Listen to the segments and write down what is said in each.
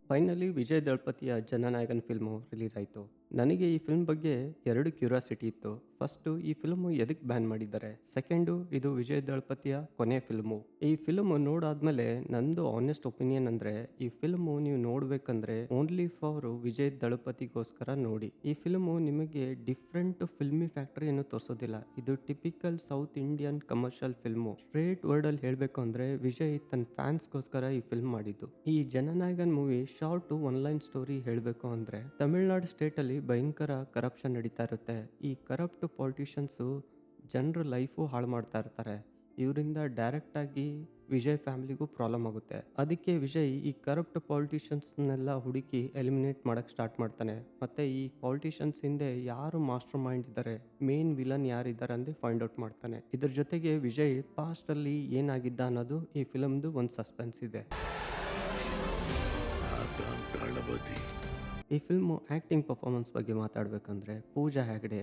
Finally Vijay ದಳಪತಿಯ ಜನನಾಯಕನ್ film release ಆಯಿತು. ನನಗೆ ಈ ಫಿಲ್ಮ್ ಬಗ್ಗೆ 2 ಕ್ಯೂರಿಯಾಸಿಟಿ ಇತ್ತು. ಫಸ್ಟು ಈ ಫಿಲ್ಮು ಎದಕ್ಕೆ ಬ್ಯಾನ್ ಮಾಡಿದ್ದಾರೆ? ಸೆಕೆಂಡು ಇದು ವಿಜಯ್ ದಳಪತಿಯ ಕೊನೆ ಫಿಲ್ಮು. ಈ ಫಿಲ್ಮು ನೋಡಾದ್ಮೇಲೆ ನಂದು ಆನೆಸ್ಟ್ ಒಪಿನಿಯನ್ ಅಂದ್ರೆ ಈ ಫಿಲ್ಮು ನೀವು ನೋಡ್ಬೇಕಂದ್ರೆ ಓನ್ಲಿ ಫಾರ್ ವಿಜಯ್ ದಳಪತಿಗೋಸ್ಕರ ನೋಡಿ. ಈ ಫಿಲ್ಮು ನಿಮಗೆ ಡಿಫ್ರೆಂಟ್ ಫಿಲ್ಮಿ ಫ್ಯಾಕ್ಟರಿಯನ್ನು ತೋರಿಸೋದಿಲ್ಲ. ಇದು typical south Indian commercial film. Straight word ಅಲ್ಲಿ ಹೇಳ್ಬೇಕು ಅಂದ್ರೆ ವಿಜಯ್ ತನ್ನ ಫ್ಯಾನ್ಸ್ಗೋಸ್ಕರ ಈ ಫಿಲ್ಮ್ ಮಾಡಿದ್ದು. ಈ Jananayagan movie short one line story ಹೇಳಬೇಕು ಅಂದ್ರೆ ತಮಿಳ್ನಾಡು ಸ್ಟೇಟ್ ಅಲ್ಲಿ ಭಯಂಕರ ಕರಪ್ಷನ್ ನಡೀತಾ ಇರುತ್ತೆ. ಈ ಕರಪ್ಟ್ ಪೊಲಿಟಿಷಿಯನ್ಸ್ ಜನರ ಲೈಫು ಹಾಳು ಮಾಡ್ತಾ ಇರ್ತಾರೆ. ಇವರಿಂದ ಡೈರೆಕ್ಟ್ ಆಗಿ ವಿಜಯ್ ಫ್ಯಾಮಿಲಿಗೂ ಪ್ರಾಬ್ಲಮ್ ಆಗುತ್ತೆ. ಅದಕ್ಕೆ ವಿಜಯ್ ಈ ಕರಪ್ಟ್ ಪಾಲಿಟಿಷಿಯನ್ಸ್ನೆಲ್ಲ ಹುಡುಕಿ ಎಲಿಮಿನೇಟ್ ಮಾಡಕ್ ಸ್ಟಾರ್ಟ್ ಮಾಡ್ತಾನೆ. ಮತ್ತೆ ಈ ಪಾಲಿಟಿಷಿಯನ್ಸ್ ಹಿಂದೆ ಯಾರು ಮಾಸ್ಟರ್ ಮೈಂಡ್ ಇದ್ದಾರೆ, ಮೇನ್ ವಿಲನ್ ಯಾರಿದ್ದಾರೆ ಅಂತ ಫೈಂಡ್ ಔಟ್ ಮಾಡ್ತಾನೆ. ಇದ್ರ ಜೊತೆಗೆ ವಿಜಯ್ ಪಾಸ್ಟ್ ಅಲ್ಲಿ ಏನಾಗಿದ್ದ ಅನ್ನೋದು ಈ ಫಿಲಮ್ದು ಒಂದು ಸಸ್ಪೆನ್ಸ್ ಇದೆ. ಈ ಫಿಲ್ಮು ಆ್ಯಕ್ಟಿಂಗ್ ಪರ್ಫಾರ್ಮೆನ್ಸ್ ಬಗ್ಗೆ ಮಾತಾಡಬೇಕಂದ್ರೆ Pooja Hegde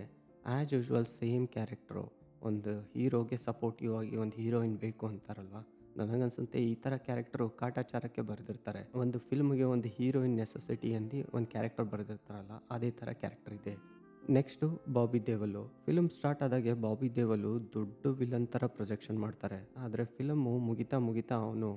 as usual same character. ಒಂದು ಹೀರೋಗೆ ಸಪೋರ್ಟಿವ್ ಆಗಿ ಒಂದು ಹೀರೋಯಿನ್ ಬೇಕು ಅಂತಾರಲ್ವ, ನನಗನ್ಸುತ್ತೆ ಈ ಥರ ಕ್ಯಾರೆಕ್ಟರು ಕಾಟಾಚಾರಕ್ಕೆ ಬರೆದಿರ್ತಾರೆ. ಒಂದು ಫಿಲ್ಮ್ಗೆ ಒಂದು ಹೀರೋಯಿನ್ ನೆಸೆಸಿಟಿ ಅಂದು ಒಂದು ಕ್ಯಾರೆಕ್ಟರ್ ಬರೆದಿರ್ತಾರಲ್ಲ, ಅದೇ ಥರ ಕ್ಯಾರೆಕ್ಟರ್ ಇದೆ. Next Bobby Deol. Film start ಆದಾಗೆ ಬಾಬಿ ದೇವಲು ದೊಡ್ಡ ವಿಲನ್ ಥರ ಪ್ರೊಜೆಕ್ಷನ್ ಮಾಡ್ತಾರೆ. ಆದರೆ ಫಿಲಮ್ಮು ಮುಗಿತಾ ಮುಗಿತಾ ಅವನು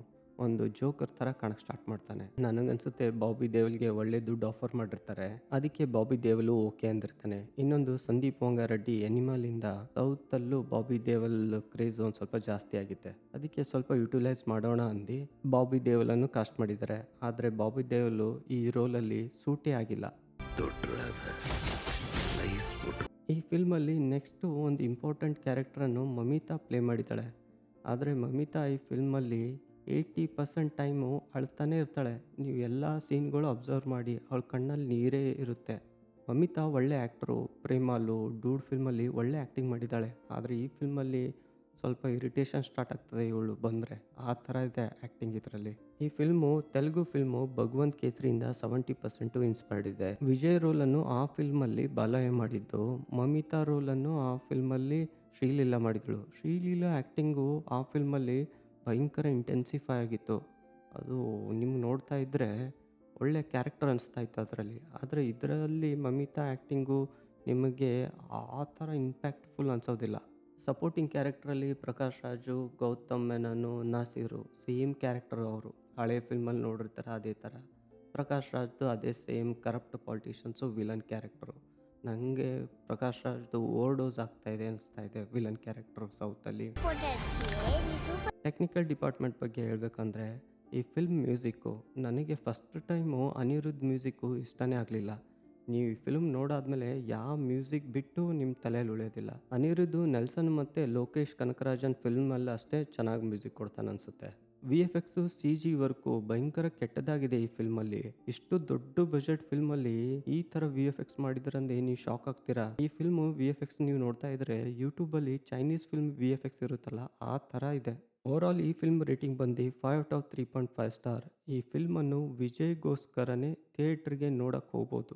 ಒಂದು ಜೋಕರ್ ಥರ ಕಾಣಕ್ಕೆ ಸ್ಟಾರ್ಟ್ ಮಾಡ್ತಾನೆ. ನನಗನ್ಸುತ್ತೆ ಬಾಬಿ ದೇವಲ್ಗೆ ಒಳ್ಳೆ ದುಡ್ಡು ಆಫರ್ ಮಾಡಿರ್ತಾರೆ, ಅದಕ್ಕೆ ಬಾಬಿ ದೇವಲು ಓಕೆ ಅಂದಿರ್ತಾನೆ. ಇನ್ನೊಂದು ಸಂದೀಪ್ ವಂಗಾರೆಡ್ಡಿ ಎನಿಮಲ್ ಇಂದ ಸೌತ್ ಅಲ್ಲೂ ಬಾಬಿ ದೇವಲ್ ಕ್ರೇಜ್ ಒಂದು ಸ್ವಲ್ಪ ಜಾಸ್ತಿ ಆಗಿದೆ. ಅದಕ್ಕೆ ಸ್ವಲ್ಪ ಯುಟಿಲೈಸ್ ಮಾಡೋಣ ಅಂದು ಬಾಬಿ ದೇವಲನ್ನು ಕಾಸ್ಟ್ ಮಾಡಿದ್ದಾರೆ. ಆದರೆ ಬಾಬಿ ದೇವಲು ಈ ರೋಲಲ್ಲಿ ಸೂಟೇ ಆಗಿಲ್ಲ. ಈ ಫಿಲ್ಮಲ್ಲಿ ನೆಕ್ಸ್ಟ್ ಒಂದು ಇಂಪಾರ್ಟೆಂಟ್ ಕ್ಯಾರೆಕ್ಟರನ್ನು ಮಮಿತಾ ಪ್ಲೇ ಮಾಡಿದ್ದಾಳೆ. ಆದರೆ ಮಮಿತಾ ಈ ಫಿಲ್ಮಲ್ಲಿ 80% ಟೈಮು ಅಳ್ತಾನೆ ಇರ್ತಾಳೆ. ನೀವು ಎಲ್ಲ ಸೀನ್ಗಳು ಅಬ್ಸರ್ವ್ ಮಾಡಿ ಅವಳ ಕಣ್ಣಲ್ಲಿ ನೀರೇ ಇರುತ್ತೆ. ಮಮಿತಾ ಒಳ್ಳೆ ಆ್ಯಕ್ಟ್ರು. ಪ್ರೇಮಾಲು ಡೂಡ್ ಫಿಲ್ಮಲ್ಲಿ ಒಳ್ಳೆ ಆ್ಯಕ್ಟಿಂಗ್ ಮಾಡಿದ್ದಾಳೆ. ಆದರೆ ಈ ಫಿಲ್ಮಲ್ಲಿ ಸ್ವಲ್ಪ ಇರಿಟೇಷನ್ ಸ್ಟಾರ್ಟ್ ಆಗ್ತದೆ ಇವಳು ಬಂದರೆ, ಆ ಥರ ಇದೆ ಆ್ಯಕ್ಟಿಂಗ್ ಇದರಲ್ಲಿ. ಈ ಫಿಲ್ಮು ತೆಲುಗು ಫಿಲ್ಮು ಭಗವಂತ್ ಕೇಸರಿಯಿಂದ 70% ಇನ್ಸ್ಪೈರ್ಡ್ ಇದೆ. ವಿಜಯ್ ರೋಲನ್ನು ಆ ಫಿಲ್ಮಲ್ಲಿ ಬಾಲಯ್ಯ ಮಾಡಿದ್ದು, ಮಮಿತಾ ರೋಲನ್ನು ಆ ಫಿಲ್ಮಲ್ಲಿ ಶ್ರೀಲೀಲಾ ಮಾಡಿದಳು. ಶ್ರೀಲೀಲಾ ಆ್ಯಕ್ಟಿಂಗು ಆ ಫಿಲ್ಮಲ್ಲಿ ಭಯಂಕರ ಇಂಟೆನ್ಸಿಫೈ ಆಗಿತ್ತು. ಅದು ನಿಮ್ಗೆ ನೋಡ್ತಾ ಇದ್ದರೆ ಒಳ್ಳೆ ಕ್ಯಾರೆಕ್ಟರ್ ಅನಿಸ್ತಾ ಇತ್ತು ಅದರಲ್ಲಿ. ಆದರೆ ಇದರಲ್ಲಿ ಮಮಿತಾ ಆ್ಯಕ್ಟಿಂಗು ನಿಮಗೆ ಆ ಥರ ಇಂಪ್ಯಾಕ್ಟ್ಫುಲ್ ಅನಿಸೋದಿಲ್ಲ. ಸಪೋರ್ಟಿಂಗ್ ಕ್ಯಾರೆಕ್ಟ್ರಲ್ಲಿ ಪ್ರಕಾಶ್ ರಾಜು, ಗೌತಮ್ ಮೆನನು, ನಾಸೀರು ಸೇಮ್ ಕ್ಯಾರೆಕ್ಟರ್ ಅವರು. ಹಳೆ ಫಿಲ್ಮಲ್ಲಿ ನೋಡಿರ್ತಾರೆ ಅದೇ ಥರ. ಪ್ರಕಾಶ್ ರಾಜ್ದು ಅದೇ same corrupt politicians villain character. ನನಗೆ ಪ್ರಕಾಶ್ ರಾಜ್ದು ಓವರ್ ಡೋಸ್ ಆಗ್ತಾ ಇದೆ ಅನಿಸ್ತಾ ಇದೆ ವಿಲನ್ ಕ್ಯಾರೆಕ್ಟರು ಸೌತಲ್ಲಿ. ಟೆಕ್ನಿಕಲ್ ಡಿಪಾರ್ಟ್ಮೆಂಟ್ ಬಗ್ಗೆ ಹೇಳಬೇಕಂದ್ರೆ ಈ ಫಿಲ್ಮ್ ಮ್ಯೂಸಿಕ್ಕು ನನಗೆ ಫಸ್ಟ್ ಟೈಮು ಅನಿರುದ್ಧ್ ಮ್ಯೂಸಿಕ್ಕು ಇಷ್ಟನೇ ಆಗಲಿಲ್ಲ. ನೀವು ಈ ಫಿಲ್ಮ್ ನೋಡಾದ್ಮೇಲೆ ಯಾವ ಮ್ಯೂಸಿಕ್ ಬಿಟ್ಟು ನಿಮ್ಮ ತಲೆಯಲ್ಲಿ ಉಳಿಯೋದಿಲ್ಲ. ಅನಿರುದ್ಧ್ ನೆಲ್ಸನ್ ಮತ್ತು ಲೋಕೇಶ್ ಕನಕರಾಜನ್ ಫಿಲ್ಮಲ್ಲಿ ಅಷ್ಟೇ ಚೆನ್ನಾಗಿ ಮ್ಯೂಸಿಕ್ ಕೊಡ್ತಾನೆ ಅನಿಸುತ್ತೆ. V F X C G work ಭಯಂಕರ ಕೆಟ್ಟದಾಗಿದೆ ಈ ಫಿಲ್ಮಲ್ಲಿ. ಇಷ್ಟು ದೊಡ್ಡ ಬಜೆಟ್ ಫಿಲ್ಮಲ್ಲಿ ಈ ಥರ ವಿ ಎಫ್ ಎಕ್ಸ್ ಮಾಡಿದ್ರಂದ್ರೆ ನೀವು ಶಾಕ್ ಆಗ್ತೀರಾ. ಈ ಫಿಲ್ಮು ವಿ ಎಫ್ ಎಕ್ಸ್ ನೀವು ನೋಡ್ತಾ ಇದ್ರೆ ಯೂಟ್ಯೂಬಲ್ಲಿ Chinese film V F X ಇರುತ್ತಲ್ಲ ಆ ಥರ ಇದೆ. ಓವರಾಲ್ ಈ ಫಿಲ್ಮ್ ರೇಟಿಂಗ್ ಬಂದು 5/3.5 ಸ್ಟಾರ್. ಈ ಫಿಲ್ಮನ್ನು ವಿಜಯ್ಗೋಸ್ಕರನೇ ಥಿಯೇಟ್ರಿಗೆ ನೋಡಕ್ಕೆ ಹೋಗ್ಬೋದು.